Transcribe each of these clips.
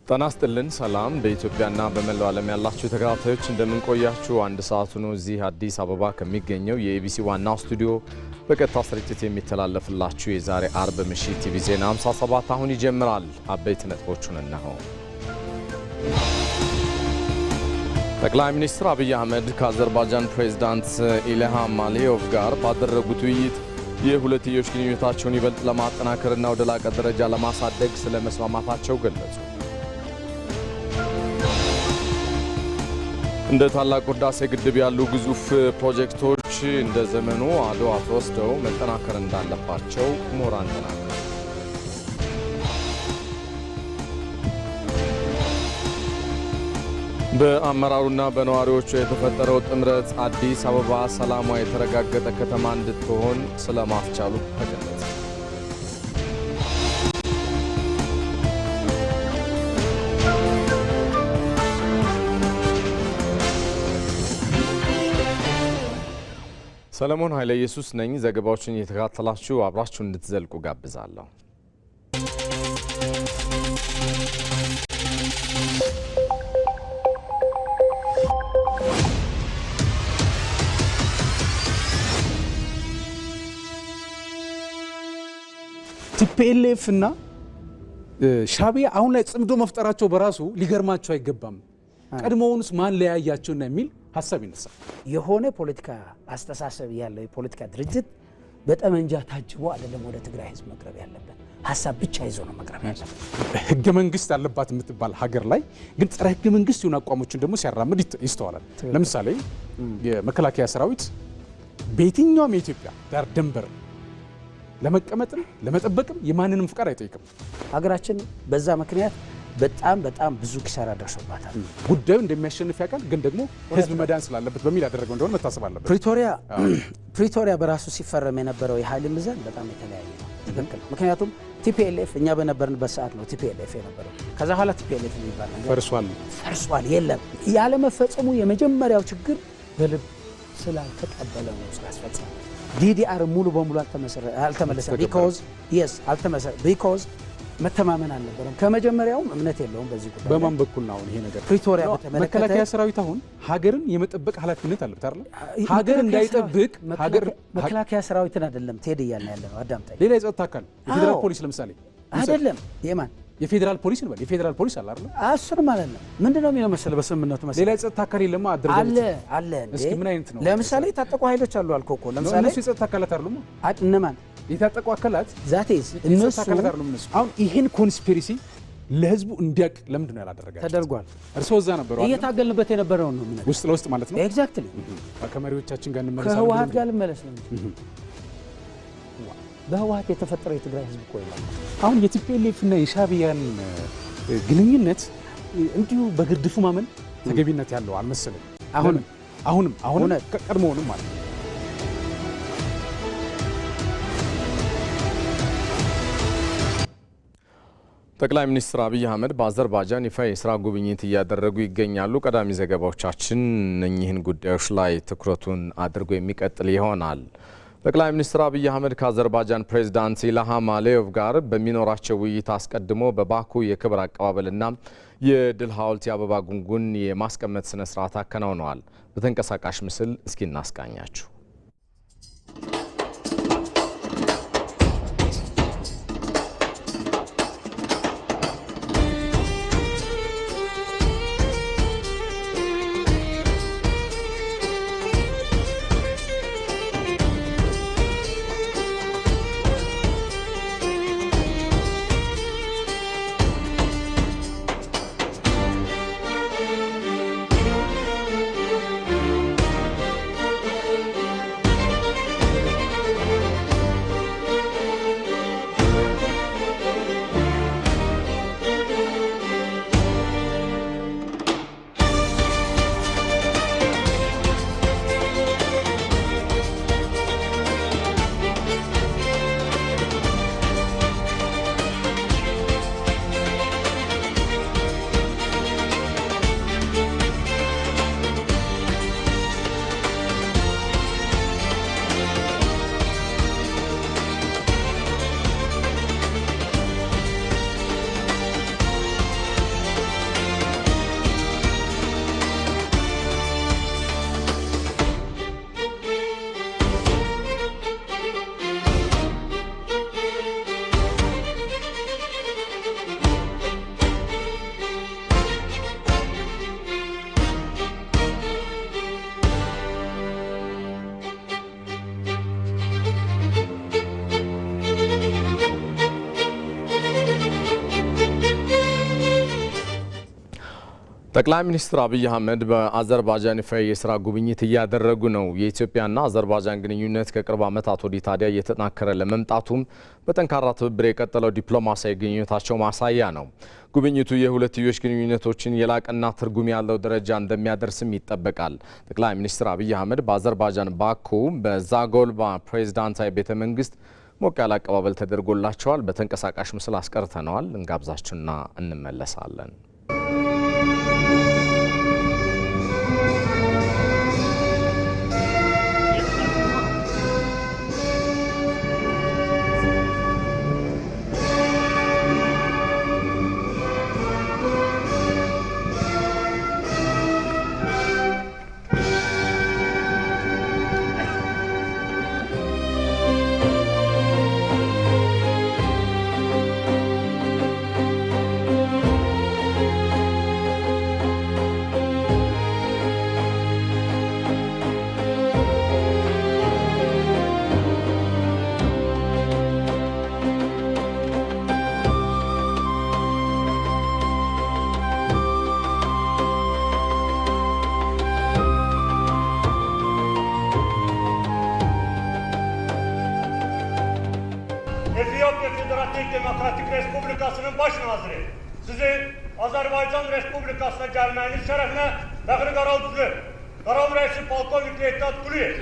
ጤና ይስጥልን ሰላም በኢትዮጵያና በመላው ዓለም ያላችሁ ተከታታዮች እንደምን ቆያችሁ? አንድ ሰዓት ነው እዚህ አዲስ አበባ ከሚገኘው የኢቢሲ ዋናው ስቱዲዮ በቀጥታ ስርጭት የሚተላለፍላችሁ የዛሬ አርብ ምሽት ቲቪ ዜና 57 አሁን ይጀምራል። አበይት ነጥቦቹን እነሆ። ጠቅላይ ሚኒስትር አብይ አህመድ ከአዘርባይጃን ፕሬዝዳንት ኢልሃም አሊዮቭ ጋር ባደረጉት ውይይት የሁለትዮሽ ግንኙነታቸውን ይበልጥ ለማጠናከርና ወደ ላቀ ደረጃ ለማሳደግ ስለመስማማታቸው ገለጹ። እንደ ታላቁ ህዳሴ ግድብ ያሉ ግዙፍ ፕሮጀክቶች እንደ ዘመኑ አድዋ ተወስደው መጠናከር እንዳለባቸው ምሁራን ተናገሩ። በአመራሩና በነዋሪዎቹ የተፈጠረው ጥምረት አዲስ አበባ ሰላሟ የተረጋገጠ ከተማ እንድትሆን ስለማስቻሉ ተገለጸ። ሰለሞን ኃይለ ኢየሱስ ነኝ። ዘገባዎችን እየተከታተላችሁ አብራችሁ እንድትዘልቁ ጋብዛለሁ። ቲፒኤልኤፍ እና ሻዕቢያ አሁን ላይ ጽምዶ መፍጠራቸው በራሱ ሊገርማቸው አይገባም። ቀድሞውንስ ማን ለያያቸውና የሚል ሐሳብ ይነሳል። የሆነ ፖለቲካ አስተሳሰብ ያለው የፖለቲካ ድርጅት በጠመንጃ ታጅቦ አይደለም ወደ ትግራይ ህዝብ መቅረብ ያለበት፣ ሐሳብ ብቻ ይዞ ነው መቅረብ ያለበት። ህገ መንግስት ያለባት የምትባል ሀገር ላይ ግን ጸረ ህገ መንግስት የሆኑ አቋሞችን ደግሞ ሲያራምድ ይስተዋላል። ለምሳሌ የመከላከያ ሰራዊት በየትኛውም የኢትዮጵያ ዳር ድንበር ለመቀመጥም ለመጠበቅም የማንንም ፍቃድ አይጠይቅም። ሀገራችን በዛ ምክንያት በጣም ብዙ ኪሳራ ደርሶባታል። ጉዳዩ እንደሚያሸንፍ ያውቃል፣ ግን ደግሞ ህዝብ መዳን ስላለበት በሚል ያደረገው እንደሆነ መታሰብ አለበት። ፕሪቶሪያ በራሱ ሲፈረም የነበረው የኃይል ሚዛን በጣም የተለያየ ነው። ትክክል። ምክንያቱም ቲፒኤልኤፍ እኛ በነበርንበት ሰዓት ነው ቲፒኤልኤፍ የነበረው። ከዛ በኋላ ቲፒኤልኤፍ የሚባል ነገር ፈርሷል። የለም። ያለመፈጸሙ የመጀመሪያው ችግር በልብ ስላልተቀበለ ነው ስራ አስፈጻሚ። ዲዲአር ሙሉ በሙሉ አልተመለሰም። ቢኮዝ መተማመን አልነበረም። ከመጀመሪያውም እምነት የለውም በዚህ ጉዳይ። በማን በኩል ነው ይሄ ነገር? ፕሪቶሪያ በተመለከተ መከላከያ ሰራዊት አሁን ሀገርን የመጠበቅ ኃላፊነት አለበት አይደል? ሀገር እንዳይጠብቅ መከላከያ ሰራዊትን አይደለም ትሄድ እያልን ያለ ነው። አዳምጠኝ። ሌላ የጸጥታ አካል የፌዴራል ፖሊስ ለምሳሌ አይደለም። የማን የፌዴራል ፖሊስ ነው? የፌዴራል ፖሊስ አለ አይደል? አስር ማለት ነው። ምንድነው የሚለው መሰለህ በስምምነቱ መሰለህ ሌላ የጸጥታ አካል የለማ አደረጃጀት አለ። እስኪ ምን አይነት ነው? ለምሳሌ የታጠቁ ኃይሎች አሉ አልከው እኮ። ለምሳሌ እነሱ የጸጥታ አካላት አይደሉም? እነማን የታጠቁ አካላት? ዛቴስ እነሱ አሁን ይሄን ኮንስፒሬሲ ለህዝቡ እንዲያውቅ ለምንድን ነው ያላደረጋችሁት? ተደርጓል። እርስዎ እዛ ነበሩ አይደል? እየታገልበት የነበረው ነው ምን ውስጥ ለውስጥ ማለት ነው። ኤግዛክትሊ። ከመሪዎቻችን ጋር እንመለሳለን። ከህወሓት ጋር ልመለስ ነው። በህወሓት የተፈጠረው የትግራይ ህዝብ እኮ ይላል። አሁን የቲፒኤልኤፍ እና የሻዕቢያን ግንኙነት እንዲሁ በግርድፉ ማመን ተገቢነት ያለው አልመሰለም። አሁንም ቀድሞውንም ማለት ነው። ጠቅላይ ሚኒስትር አብይ አህመድ በአዘርባይጃን ይፋ የስራ ጉብኝት እያደረጉ ይገኛሉ። ቀዳሚ ዘገባዎቻችን እነኚህን ጉዳዮች ላይ ትኩረቱን አድርጎ የሚቀጥል ይሆናል። ጠቅላይ ሚኒስትር አብይ አህመድ ከአዘርባይጃን ፕሬዝዳንት ኢልሃም አሊዮቭ ጋር በሚኖራቸው ውይይት አስቀድሞ በባኩ የክብር አቀባበልና የድል ሐውልት የአበባ ጉንጉን የማስቀመጥ ስነ ስርዓት አከናውነዋል። በተንቀሳቃሽ ምስል እስኪ እናስቃኛችሁ። ጠቅላይ ሚኒስትር አብይ አህመድ በአዘርባይጃን ይፋ የስራ ጉብኝት እያደረጉ ነው። የኢትዮጵያና አዘርባይጃን ግንኙነት ከቅርብ ዓመታት ወዲህ ታዲያ እየተጠናከረ ለመምጣቱም በጠንካራ ትብብር የቀጠለው ዲፕሎማሲያዊ ግንኙነታቸው ማሳያ ነው። ጉብኝቱ የሁለትዮሽ ግንኙነቶችን የላቀና ትርጉም ያለው ደረጃ እንደሚያደርስም ይጠበቃል። ጠቅላይ ሚኒስትር አብይ አህመድ በአዘርባይጃን ባኩ በዛጎልባ ፕሬዝዳንታዊ ቤተ መንግስት ሞቅ ያለ አቀባበል ተደርጎላቸዋል። በተንቀሳቃሽ ምስል አስቀርተነዋል። እንጋብዛችሁና እንመለሳለን። Etiyopya Federatif Demokratik Respublikasının baş naziri, sizin Azerbaycan Respublikasına gelmeniz şerefine Bəxri Qaravuzlu, Qaravuz Reisi Polkovnik Leytenant Quliyev.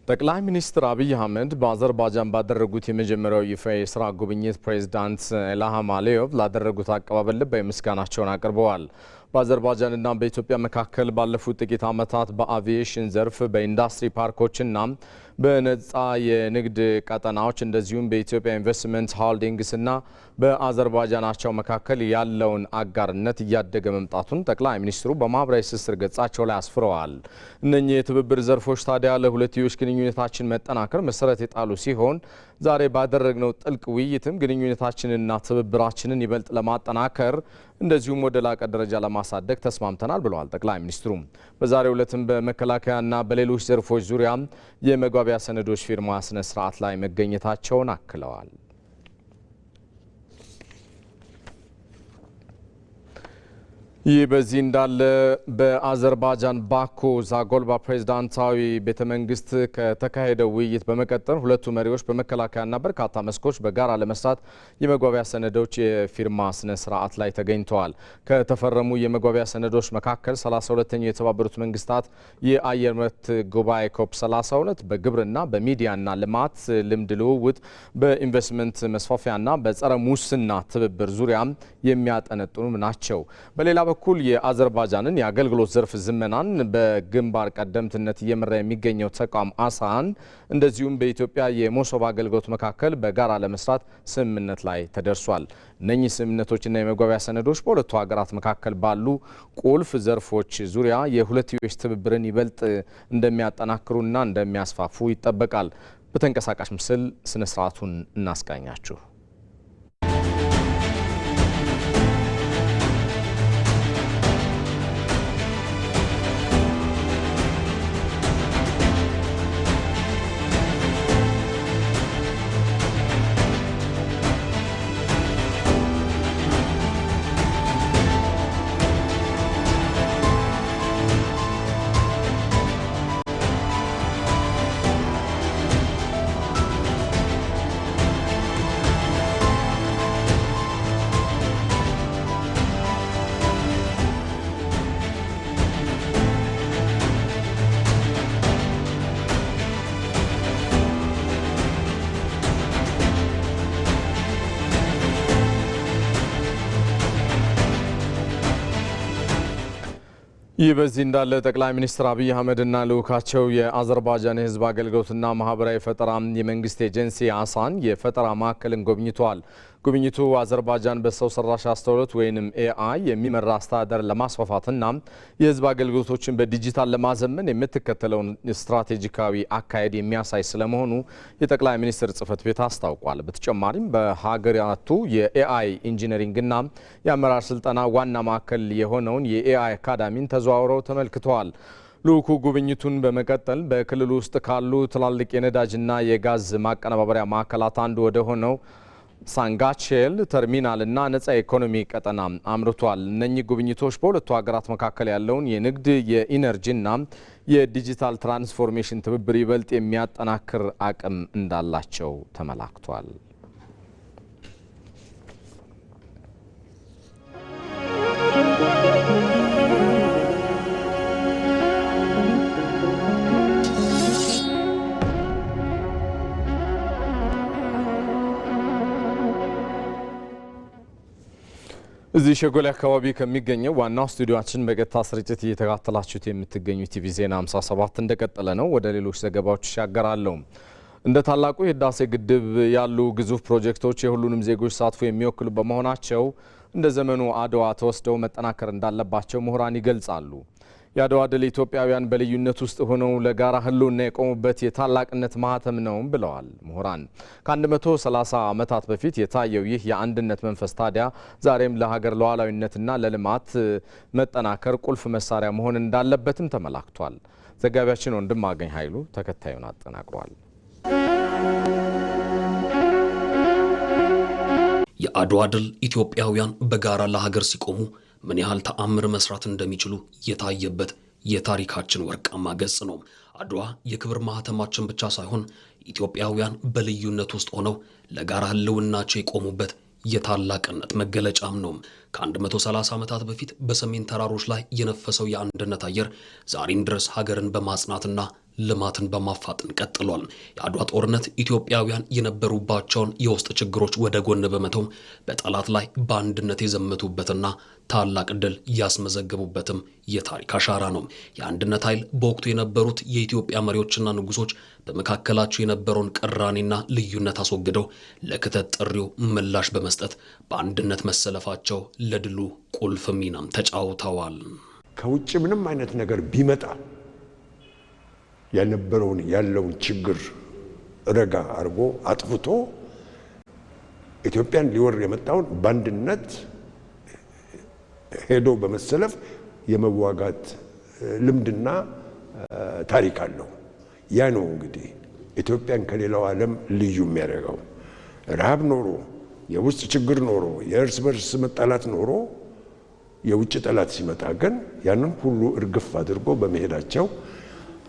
ጠቅላይ ሚኒስትር አብይ አህመድ በአዘርባይጃን ባደረጉት የመጀመሪያው ይፋ የስራ ጉብኝት ፕሬዝዳንት ኢልሃም አሊየቭ ላደረጉት አቀባበል ልባዊ ምስጋናቸውን አቅርበዋል። በአዘርባይጃንና በኢትዮጵያ መካከል ባለፉት ጥቂት ዓመታት በአቪዬሽን ዘርፍ በኢንዱስትሪ ፓርኮችና በነጻ የንግድ ቀጠናዎች እንደዚሁም በኢትዮጵያ ኢንቨስትመንት ሆልዲንግስና በአዘርባይጃናቸው መካከል ያለውን አጋርነት እያደገ መምጣቱን ጠቅላይ ሚኒስትሩ በማህበራዊ ትስስር ገጻቸው ላይ አስፍረዋል። እነኚህ የትብብር ዘርፎች ታዲያ ለሁለትዮሽ ግንኙነታችን መጠናከር መሰረት የጣሉ ሲሆን ዛሬ ባደረግነው ጥልቅ ውይይትም ግንኙነታችንና ትብብራችንን ይበልጥ ለማጠናከር እንደዚሁም ወደ ላቀ ደረጃ ለማሳደግ ተስማምተናል ብለዋል ጠቅላይ ሚኒስትሩ። በዛሬው ዕለትም በመከላከያና በሌሎች ዘርፎች ዙሪያ የመግባቢያ ሰነዶች ፊርማ ስነ ስርዓት ላይ መገኘታቸውን አክለዋል። ይህ በዚህ እንዳለ በአዘርባይጃን ባኩ ዛጎልባ ፕሬዝዳንታዊ ቤተ መንግስት ከተካሄደው ውይይት በመቀጠል ሁለቱ መሪዎች በመከላከያና በርካታ መስኮች በጋራ ለመስራት የመግባቢያ ሰነዶች የፊርማ ስነ ስርዓት ላይ ተገኝተዋል። ከተፈረሙ የመግባቢያ ሰነዶች መካከል 32ኛው የተባበሩት መንግስታት የአየር ንብረት ጉባኤ ኮፕ 32 በግብርና በሚዲያና ልማት ልምድ ልውውጥ በኢንቨስትመንት መስፋፊያና በጸረ ሙስና ትብብር ዙሪያ የሚያጠነጥኑ ናቸው። በሌላ በኩል የአዘርባይጃንን የአገልግሎት ዘርፍ ዝመናን በግንባር ቀደምትነት እየመራ የሚገኘው ተቋም አሳን እንደዚሁም በኢትዮጵያ የመሶብ አገልግሎት መካከል በጋራ ለመስራት ስምምነት ላይ ተደርሷል። እነኚህ ስምምነቶችና የመግባቢያ ሰነዶች በሁለቱ ሀገራት መካከል ባሉ ቁልፍ ዘርፎች ዙሪያ የሁለትዮሽ ትብብርን ይበልጥ እንደሚያጠናክሩና እንደሚያስፋፉ ይጠበቃል። በተንቀሳቃሽ ምስል ስነ ስርዓቱን እናስቃኛችሁ። ይህ በዚህ እንዳለ ጠቅላይ ሚኒስትር አብይ አህመድና ልኡካቸው የአዘርባይጃን የሕዝብ አገልግሎትና ማህበራዊ ፈጠራ የመንግስት ኤጀንሲ አሳን የፈጠራ ማዕከልን ጎብኝተዋል። ጉብኝቱ አዘርባይጃን በሰው ሰራሽ አስተውሎት ወይንም ኤአይ የሚመራ አስተዳደር ለማስፋፋትና የሕዝብ አገልግሎቶችን በዲጂታል ለማዘመን የምትከተለውን ስትራቴጂካዊ አካሄድ የሚያሳይ ስለመሆኑ የጠቅላይ ሚኒስትር ጽህፈት ቤት አስታውቋል። በተጨማሪም በሀገራቱ የኤአይ ኢንጂነሪንግና የአመራር ስልጠና ዋና ማዕከል የሆነውን የኤአይ አካዳሚን ተዘዋውረው ተመልክተዋል። ልኡኩ ጉብኝቱን በመቀጠል በክልሉ ውስጥ ካሉ ትላልቅ የነዳጅና የጋዝ ማቀነባበሪያ ማዕከላት አንዱ ወደ ሆነው ሳንጋቼል ተርሚናልና ነጻ ኢኮኖሚ ቀጠና አምርቷል። እነኚህ ጉብኝቶች በሁለቱ ሀገራት መካከል ያለውን የንግድ የኢነርጂና የዲጂታል ትራንስፎርሜሽን ትብብር ይበልጥ የሚያጠናክር አቅም እንዳላቸው ተመላክቷል። እዚህ ሸጎሌ አካባቢ ከሚገኘው ዋናው ስቱዲዮአችን በቀጥታ ስርጭት እየተከታተላችሁት የምትገኙት ቲቪ ዜና 57 እንደቀጠለ ነው። ወደ ሌሎች ዘገባዎች ይሻገራለሁ። እንደ ታላቁ የህዳሴ ግድብ ያሉ ግዙፍ ፕሮጀክቶች የሁሉንም ዜጎች ተሳትፎ የሚወክሉ በመሆናቸው እንደ ዘመኑ አድዋ ተወስደው መጠናከር እንዳለባቸው ምሁራን ይገልጻሉ። የአድዋ ድል ኢትዮጵያውያን በልዩነት ውስጥ ሆነው ለጋራ ህልውና የቆሙበት የታላቅነት ማህተም ነው ብለዋል ምሁራን። ከ130 ዓመታት በፊት የታየው ይህ የአንድነት መንፈስ ታዲያ ዛሬም ለሀገር ሉዓላዊነትና ለልማት መጠናከር ቁልፍ መሳሪያ መሆን እንዳለበትም ተመላክቷል። ዘጋቢያችን ወንድማገኝ ኃይሉ ተከታዩን አጠናቅሯል። የአድዋ ድል ኢትዮጵያውያን በጋራ ለሀገር ሲቆሙ ምን ያህል ተአምር መስራት እንደሚችሉ የታየበት የታሪካችን ወርቃማ ገጽ ነው። አድዋ የክብር ማህተማችን ብቻ ሳይሆን ኢትዮጵያውያን በልዩነት ውስጥ ሆነው ለጋራ ህልውናቸው የቆሙበት የታላቅነት መገለጫም ነው። ከ130 ዓመታት በፊት በሰሜን ተራሮች ላይ የነፈሰው የአንድነት አየር ዛሬም ድረስ ሀገርን በማጽናትና ልማትን በማፋጠን ቀጥሏል። የአድዋ ጦርነት ኢትዮጵያውያን የነበሩባቸውን የውስጥ ችግሮች ወደ ጎን በመተው በጠላት ላይ በአንድነት የዘመቱበትና ታላቅ ድል ያስመዘገቡበትም የታሪክ አሻራ ነው። የአንድነት ኃይል በወቅቱ የነበሩት የኢትዮጵያ መሪዎችና ንጉሶች በመካከላቸው የነበረውን ቅራኔና ልዩነት አስወግደው ለክተት ጥሪው ምላሽ በመስጠት በአንድነት መሰለፋቸው ለድሉ ቁልፍ ሚናም ተጫውተዋል። ከውጭ ምንም አይነት ነገር ቢመጣ ያለውን ችግር ረጋ አርጎ አጥፍቶ ኢትዮጵያን ሊወር የመጣውን በአንድነት ሄዶ በመሰለፍ የመዋጋት ልምድና ታሪክ አለው። ያ ነው እንግዲህ ኢትዮጵያን ከሌላው ዓለም ልዩ የሚያደርገው። ረሃብ ኖሮ፣ የውስጥ ችግር ኖሮ፣ የእርስ በርስ መጣላት ኖሮ የውጭ ጠላት ሲመጣ ግን ያንን ሁሉ እርግፍ አድርጎ በመሄዳቸው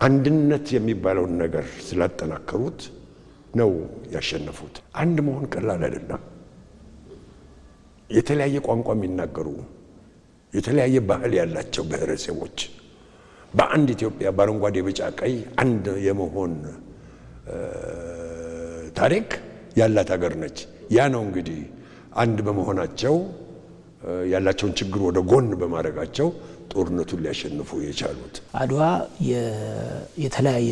አንድነት የሚባለውን ነገር ስላጠናከሩት ነው ያሸነፉት። አንድ መሆን ቀላል አይደለም። የተለያየ ቋንቋ የሚናገሩ የተለያየ ባህል ያላቸው ብሔረሰቦች በአንድ ኢትዮጵያ በአረንጓዴ ቢጫ ቀይ አንድ የመሆን ታሪክ ያላት ሀገር ነች። ያ ነው እንግዲህ አንድ በመሆናቸው ያላቸውን ችግር ወደ ጎን በማድረጋቸው ጦርነቱን ሊያሸንፉ የቻሉት። አድዋ የተለያየ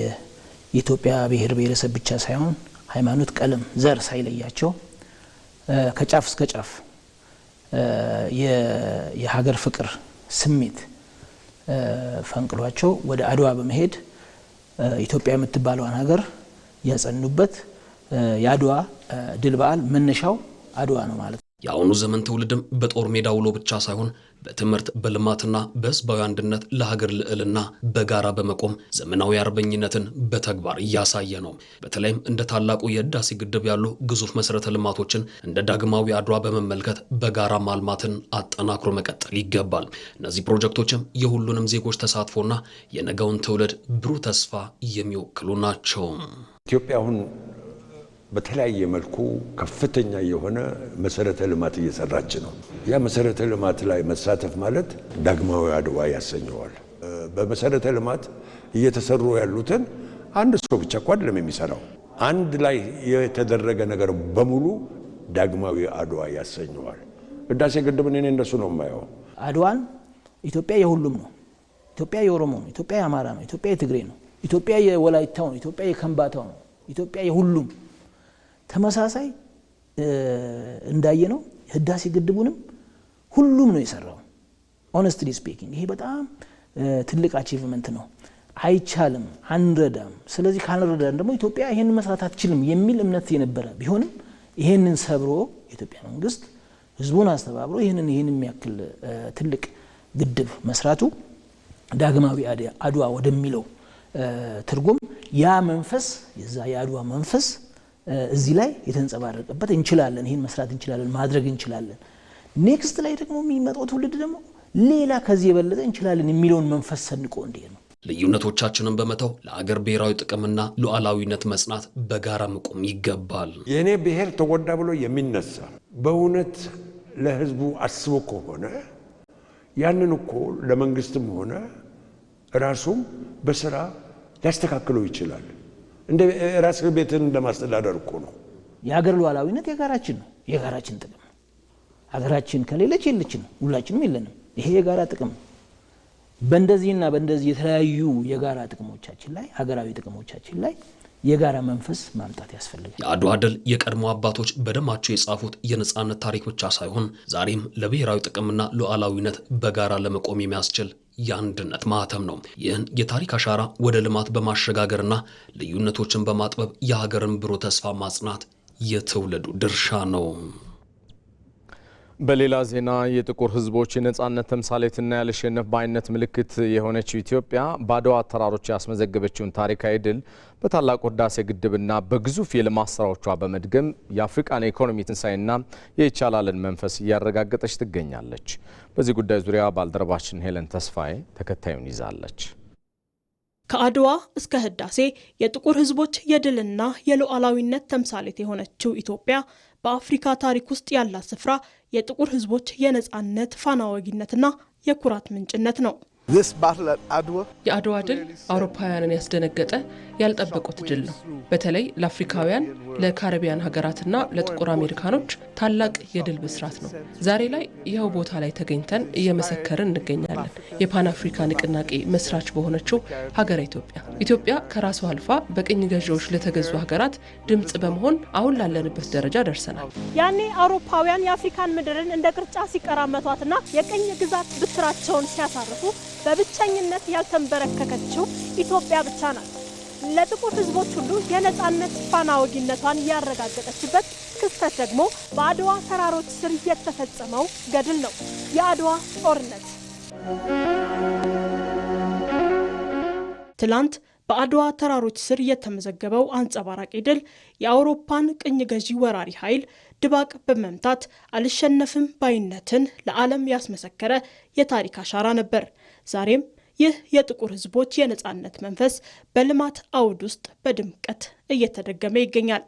የኢትዮጵያ ብሔር ብሔረሰብ ብቻ ሳይሆን ሃይማኖት፣ ቀለም፣ ዘር ሳይለያቸው ከጫፍ እስከ ጫፍ የሀገር ፍቅር ስሜት ፈንቅሏቸው ወደ አድዋ በመሄድ ኢትዮጵያ የምትባለውን ሀገር ያጸኑበት የአድዋ ድል በዓል መነሻው አድዋ ነው ማለት ነው። የአሁኑ ዘመን ትውልድም በጦር ሜዳ ውሎ ብቻ ሳይሆን በትምህርት በልማትና በህዝባዊ አንድነት ለሀገር ልዕልና በጋራ በመቆም ዘመናዊ አርበኝነትን በተግባር እያሳየ ነው። በተለይም እንደ ታላቁ የህዳሴ ግድብ ያሉ ግዙፍ መሰረተ ልማቶችን እንደ ዳግማዊ አድዋ በመመልከት በጋራ ማልማትን አጠናክሮ መቀጠል ይገባል። እነዚህ ፕሮጀክቶችም የሁሉንም ዜጎች ተሳትፎና የነገውን ትውልድ ብሩህ ተስፋ የሚወክሉ ናቸው። ኢትዮጵያ አሁን በተለያየ መልኩ ከፍተኛ የሆነ መሰረተ ልማት እየሰራች ነው። ያ መሰረተ ልማት ላይ መሳተፍ ማለት ዳግማዊ አድዋ ያሰኘዋል። በመሰረተ ልማት እየተሰሩ ያሉትን አንድ ሰው ብቻ እኮ አይደለም የሚሰራው። አንድ ላይ የተደረገ ነገር በሙሉ ዳግማዊ አድዋ ያሰኘዋል። ህዳሴ ግድብን እኔ እንደሱ ነው የማየው። አድዋን ኢትዮጵያ የሁሉም ነው። ኢትዮጵያ የኦሮሞ ነው። ኢትዮጵያ የአማራ ነው። ኢትዮጵያ የትግሬ ነው። ኢትዮጵያ የወላይታው ነው። ኢትዮጵያ የከምባታው ነው። ኢትዮጵያ የሁሉም ተመሳሳይ እንዳየነው ህዳሴ ግድቡንም ሁሉም ነው የሰራው። ሆነስትሊ ስፒኪንግ ይሄ በጣም ትልቅ አቺቭመንት ነው። አይቻልም፣ አንረዳም። ስለዚህ ካልረዳን ደግሞ ኢትዮጵያ ይሄን መስራት አትችልም የሚል እምነት የነበረ ቢሆንም ይሄንን ሰብሮ የኢትዮጵያ መንግስት ህዝቡን አስተባብሮ ይሄንን የሚያክል ትልቅ ግድብ መስራቱ ዳግማዊ አድዋ ወደሚለው ትርጉም ያ መንፈስ የዛ የአድዋ መንፈስ እዚህ ላይ የተንጸባረቀበት እንችላለን፣ ይሄን መስራት እንችላለን፣ ማድረግ እንችላለን። ኔክስት ላይ ደግሞ የሚመጣው ትውልድ ደግሞ ሌላ ከዚህ የበለጠ እንችላለን የሚለውን መንፈስ ሰንቆ እንዲሄድ ነው። ልዩነቶቻችንን በመተው ለአገር ብሔራዊ ጥቅምና ሉዓላዊነት መጽናት በጋራ መቆም ይገባል። የኔ ብሔር ተጎዳ ብሎ የሚነሳ በእውነት ለህዝቡ አስቦ ከሆነ ያንን እኮ ለመንግስትም ሆነ ራሱም በስራ ሊያስተካክለው ይችላል። እንደ ራስ ቤትን እንደማስተዳደር እኮ ነው። የሀገር ሉዓላዊነት የጋራችን ነው፣ የጋራችን ጥቅም ነው። ሀገራችን ከሌለች የለችንም፣ ሁላችንም የለንም። ይሄ የጋራ ጥቅም ነው። በእንደዚህና በእንደዚህ የተለያዩ የጋራ ጥቅሞቻችን ላይ ሀገራዊ ጥቅሞቻችን ላይ የጋራ መንፈስ ማምጣት ያስፈልጋል። የአድዋ ድል የቀድሞ አባቶች በደማቸው የጻፉት የነጻነት ታሪክ ብቻ ሳይሆን ዛሬም ለብሔራዊ ጥቅምና ሉዓላዊነት በጋራ ለመቆም የሚያስችል የአንድነት ማህተም ነው። ይህን የታሪክ አሻራ ወደ ልማት በማሸጋገርና ልዩነቶችን በማጥበብ የሀገርን ብሩህ ተስፋ ማጽናት የትውልዱ ድርሻ ነው። በሌላ ዜና የጥቁር ሕዝቦች የነጻነት ተምሳሌትና ያለሸነፍ ባይነት ምልክት የሆነችው ኢትዮጵያ በአድዋ ተራሮች ያስመዘገበችውን ታሪካዊ ድል በታላቁ ህዳሴ ግድብና በግዙፍ የልማት ስራዎቿ በመድገም የአፍሪካን የኢኮኖሚ ትንሳኤና የይቻላልን መንፈስ እያረጋገጠች ትገኛለች። በዚህ ጉዳይ ዙሪያ ባልደረባችን ሄለን ተስፋዬ ተከታዩን ይዛለች። ከአድዋ እስከ ህዳሴ የጥቁር ህዝቦች የድልና የሉዓላዊነት ተምሳሌት የሆነችው ኢትዮጵያ በአፍሪካ ታሪክ ውስጥ ያላት ስፍራ የጥቁር ህዝቦች የነጻነት ፋና ወጊነትና የኩራት ምንጭነት ነው። የአድዋ ድል አውሮፓውያንን ያስደነገጠ ያልጠበቁት ድል ነው። በተለይ ለአፍሪካውያን፣ ለካሪቢያን ሀገራትና ለጥቁር አሜሪካኖች ታላቅ የድል ብስራት ነው። ዛሬ ላይ ይኸው ቦታ ላይ ተገኝተን እየመሰከርን እንገኛለን። የፓን አፍሪካ ንቅናቄ መስራች በሆነችው ሀገረ ኢትዮጵያ ከራሷ አልፋ በቅኝ ገዢዎች ለተገዙ ሀገራት ድምጽ በመሆን አሁን ላለንበት ደረጃ ደርሰናል። ያኔ አውሮፓውያን የአፍሪካን ምድርን እንደ ቅርጫ ሲቀራመቷትና የቅኝ ግዛት ብትራቸውን ሲያሳርፉ በብቸኝነት ያልተንበረከከችው ኢትዮጵያ ብቻ ናት። ለጥቁር ህዝቦች ሁሉ የነጻነት ፋና ወጊነቷን ያረጋገጠችበት ክስተት ደግሞ በአድዋ ተራሮች ስር የተፈጸመው ገድል ነው፣ የአድዋ ጦርነት። ትላንት በአድዋ ተራሮች ስር የተመዘገበው አንጸባራቂ ድል የአውሮፓን ቅኝ ገዢ ወራሪ ኃይል ድባቅ በመምታት አልሸነፍም ባይነትን ለዓለም ያስመሰከረ የታሪክ አሻራ ነበር። ዛሬም ይህ የጥቁር ህዝቦች የነጻነት መንፈስ በልማት አውድ ውስጥ በድምቀት እየተደገመ ይገኛል።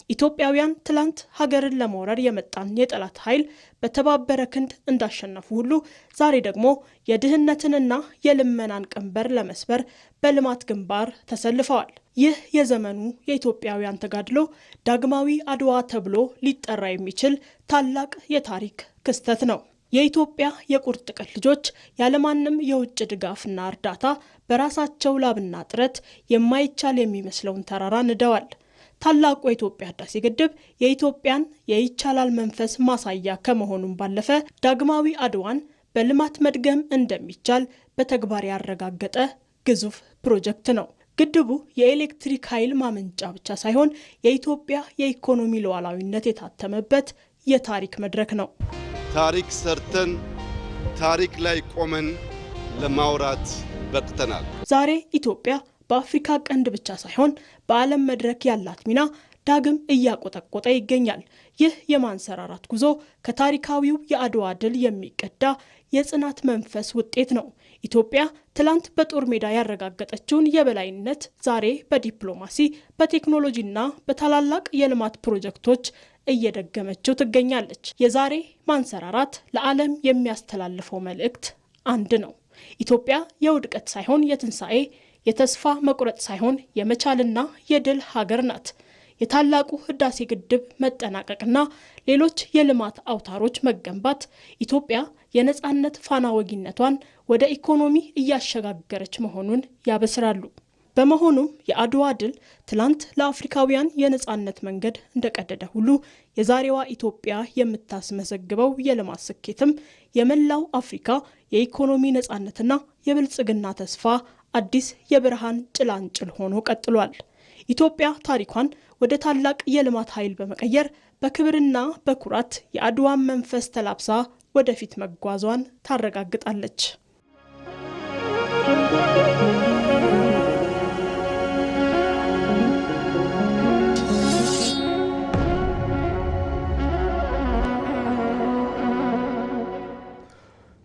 ኢትዮጵያውያን ትላንት ሀገርን ለመውረር የመጣን የጠላት ኃይል በተባበረ ክንድ እንዳሸነፉ ሁሉ ዛሬ ደግሞ የድህነትንና የልመናን ቀንበር ለመስበር በልማት ግንባር ተሰልፈዋል። ይህ የዘመኑ የኢትዮጵያውያን ተጋድሎ ዳግማዊ አድዋ ተብሎ ሊጠራ የሚችል ታላቅ የታሪክ ክስተት ነው። የኢትዮጵያ የቁርጥ ቀን ልጆች ያለማንም የውጭ ድጋፍና እርዳታ በራሳቸው ላብና ጥረት የማይቻል የሚመስለውን ተራራ ንደዋል። ታላቁ የኢትዮጵያ ህዳሴ ግድብ የኢትዮጵያን የይቻላል መንፈስ ማሳያ ከመሆኑም ባለፈ ዳግማዊ አድዋን በልማት መድገም እንደሚቻል በተግባር ያረጋገጠ ግዙፍ ፕሮጀክት ነው። ግድቡ የኤሌክትሪክ ኃይል ማመንጫ ብቻ ሳይሆን የኢትዮጵያ የኢኮኖሚ ሉዓላዊነት የታተመበት የታሪክ መድረክ ነው። ታሪክ ሰርተን ታሪክ ላይ ቆመን ለማውራት በቅተናል። ዛሬ ኢትዮጵያ በአፍሪካ ቀንድ ብቻ ሳይሆን በዓለም መድረክ ያላት ሚና ዳግም እያቆጠቆጠ ይገኛል። ይህ የማንሰራራት ጉዞ ከታሪካዊው የአድዋ ድል የሚቀዳ የጽናት መንፈስ ውጤት ነው። ኢትዮጵያ ትላንት በጦር ሜዳ ያረጋገጠችውን የበላይነት ዛሬ በዲፕሎማሲ በቴክኖሎጂና በታላላቅ የልማት ፕሮጀክቶች እየደገመችው ትገኛለች። የዛሬ ማንሰራራት ለዓለም የሚያስተላልፈው መልእክት አንድ ነው። ኢትዮጵያ የውድቀት ሳይሆን የትንሣኤ፣ የተስፋ መቁረጥ ሳይሆን የመቻልና የድል ሀገር ናት። የታላቁ ህዳሴ ግድብ መጠናቀቅና ሌሎች የልማት አውታሮች መገንባት ኢትዮጵያ የነጻነት ፋና ወጊነቷን ወደ ኢኮኖሚ እያሸጋገረች መሆኑን ያበስራሉ። በመሆኑም የአድዋ ድል ትላንት ለአፍሪካውያን የነጻነት መንገድ እንደቀደደ ሁሉ የዛሬዋ ኢትዮጵያ የምታስመዘግበው የልማት ስኬትም የመላው አፍሪካ የኢኮኖሚ ነጻነትና የብልጽግና ተስፋ አዲስ የብርሃን ጭላንጭል ሆኖ ቀጥሏል። ኢትዮጵያ ታሪኳን ወደ ታላቅ የልማት ኃይል በመቀየር በክብርና በኩራት የአድዋን መንፈስ ተላብሳ ወደፊት መጓዟን ታረጋግጣለች።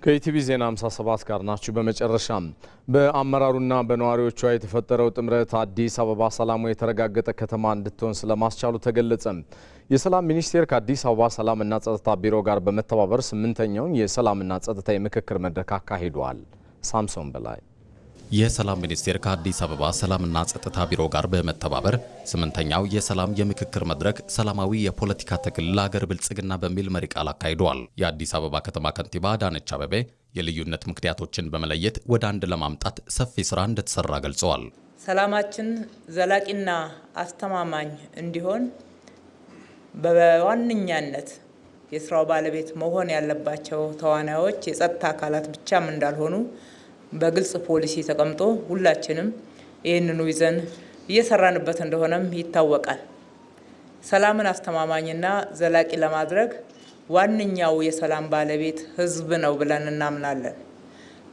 ከኢቲቪ ዜና 57 ጋር ናችሁ። በመጨረሻም በአመራሩና በነዋሪዎቿ የተፈጠረው ጥምረት አዲስ አበባ ሰላሙ የተረጋገጠ ከተማ እንድትሆን ስለማስቻሉ ተገለጸ። የሰላም ሚኒስቴር ከአዲስ አበባ ሰላምና ጸጥታ ቢሮ ጋር በመተባበር 8ኛውን የሰላምና ጸጥታ የምክክር መድረክ አካሂዷል። ሳምሶን በላይ የሰላም ሚኒስቴር ከአዲስ አበባ ሰላምና ጸጥታ ቢሮ ጋር በመተባበር 8ኛው የሰላም የምክክር መድረክ ሰላማዊ የፖለቲካ ትግል ለሀገር ብልጽግና በሚል መሪ ቃል አካሂደዋል። የአዲስ አበባ ከተማ ከንቲባ አዳነች አቤቤ የልዩነት ምክንያቶችን በመለየት ወደ አንድ ለማምጣት ሰፊ ስራ እንደተሰራ ገልጸዋል። ሰላማችን ዘላቂና አስተማማኝ እንዲሆን በዋነኛነት የስራው ባለቤት መሆን ያለባቸው ተዋናዮች የጸጥታ አካላት ብቻም እንዳልሆኑ በግልጽ ፖሊሲ ተቀምጦ ሁላችንም ይህንኑ ይዘን እየሰራንበት እንደሆነም ይታወቃል። ሰላምን አስተማማኝና ዘላቂ ለማድረግ ዋነኛው የሰላም ባለቤት ህዝብ ነው ብለን እናምናለን።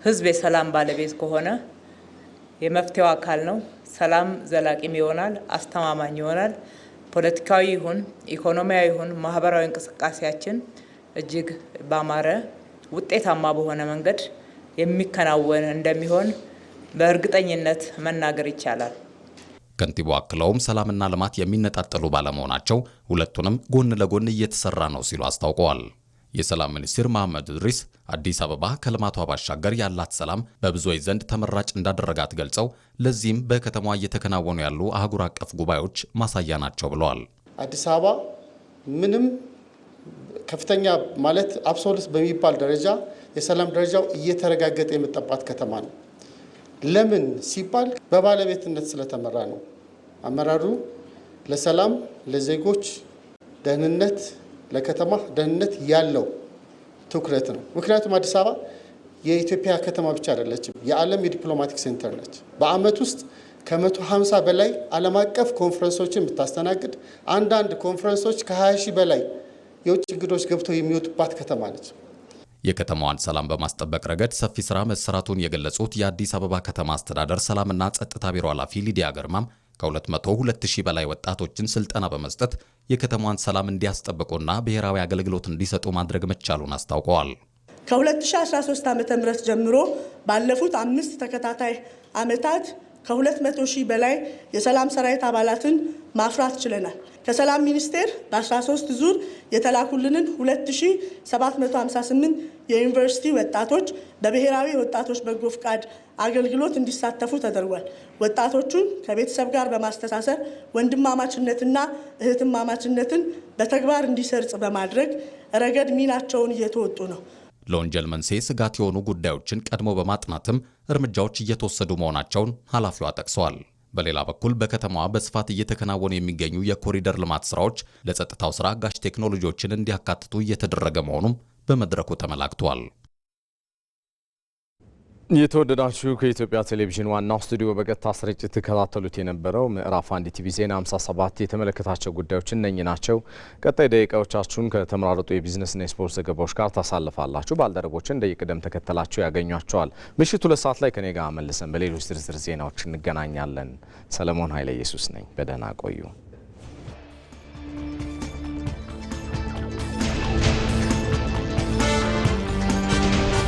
ህዝብ የሰላም ባለቤት ከሆነ የመፍትሄው አካል ነው። ሰላም ዘላቂም ይሆናል፣ አስተማማኝ ይሆናል። ፖለቲካዊ ይሁን ኢኮኖሚያዊ ይሁን ማህበራዊ እንቅስቃሴያችን እጅግ ባማረ ውጤታማ በሆነ መንገድ የሚከናወን እንደሚሆን በእርግጠኝነት መናገር ይቻላል። ከንቲባው አክለውም ሰላምና ልማት የሚነጣጠሉ ባለመሆናቸው ሁለቱንም ጎን ለጎን እየተሰራ ነው ሲሉ አስታውቀዋል። የሰላም ሚኒስትር መሐመድ እድሪስ አዲስ አበባ ከልማቷ ባሻገር ያላት ሰላም በብዙዎች ዘንድ ተመራጭ እንዳደረጋት ገልጸው ለዚህም በከተማዋ እየተከናወኑ ያሉ አህጉር አቀፍ ጉባኤዎች ማሳያ ናቸው ብለዋል። አዲስ አበባ ምንም ከፍተኛ ማለት አብሶሉት በሚባል ደረጃ የሰላም ደረጃው እየተረጋገጠ የመጣባት ከተማ ነው። ለምን ሲባል በባለቤትነት ስለተመራ ነው። አመራሩ ለሰላም፣ ለዜጎች ደህንነት፣ ለከተማ ደህንነት ያለው ትኩረት ነው። ምክንያቱም አዲስ አበባ የኢትዮጵያ ከተማ ብቻ አይደለችም፣ የዓለም የዲፕሎማቲክ ሴንተር ነች። በአመት ውስጥ ከ150 በላይ ዓለም አቀፍ ኮንፈረንሶችን የምታስተናግድ፣ አንዳንድ ኮንፈረንሶች ከ20 ሺህ በላይ የውጭ እንግዶች ገብተው የሚወጡባት ከተማ ነች። የከተማዋን ሰላም በማስጠበቅ ረገድ ሰፊ ስራ መሰራቱን የገለጹት የአዲስ አበባ ከተማ አስተዳደር ሰላምና ጸጥታ ቢሮ ኃላፊ ሊዲያ ገርማም ከ202,000 በላይ ወጣቶችን ስልጠና በመስጠት የከተማዋን ሰላም እንዲያስጠብቁና ብሔራዊ አገልግሎት እንዲሰጡ ማድረግ መቻሉን አስታውቀዋል። ከ2013 ዓ.ም ጀምሮ ባለፉት 5 ተከታታይ ዓመታት ከ200,000 በላይ የሰላም ሰራዊት አባላትን ማፍራት ችለናል። ከሰላም ሚኒስቴር በ13 ዙር የተላኩልንን 2758 የዩኒቨርሲቲ ወጣቶች በብሔራዊ ወጣቶች በጎ ፍቃድ አገልግሎት እንዲሳተፉ ተደርጓል። ወጣቶቹን ከቤተሰብ ጋር በማስተሳሰር ወንድማማችነትና እህትማማችነትን በተግባር እንዲሰርጽ በማድረግ ረገድ ሚናቸውን እየተወጡ ነው። ለወንጀል መንስኤ ስጋት የሆኑ ጉዳዮችን ቀድሞ በማጥናትም እርምጃዎች እየተወሰዱ መሆናቸውን ኃላፊዋ ጠቅሰዋል። በሌላ በኩል በከተማዋ በስፋት እየተከናወኑ የሚገኙ የኮሪደር ልማት ስራዎች ለጸጥታው ስራ አጋዥ ቴክኖሎጂዎችን እንዲያካትቱ እየተደረገ መሆኑም በመድረኩ ተመላክቷል። የተወደዳችሁ ከኢትዮጵያ ቴሌቪዥን ዋናው ስቱዲዮ በቀጥታ ስርጭት ተከታተሉት የነበረው ምዕራፍ 1 ቲቪ ዜና 57 የተመለከታቸው ጉዳዮች እነኚህ ናቸው። ቀጣይ ደቂቃዎቻችሁን ከተመራረጡ የቢዝነስና የስፖርት ዘገባዎች ጋር ታሳልፋላችሁ። ባልደረቦችን እንደየቅደም ተከተላችሁ ያገኟቸዋል። ምሽቱ 2 ሰዓት ላይ ከኔ ጋር መልሰን በሌሎች ዝርዝር ዜናዎች እንገናኛለን። ሰለሞን ኃይለ ኢየሱስ ነኝ። በደህና ቆዩ።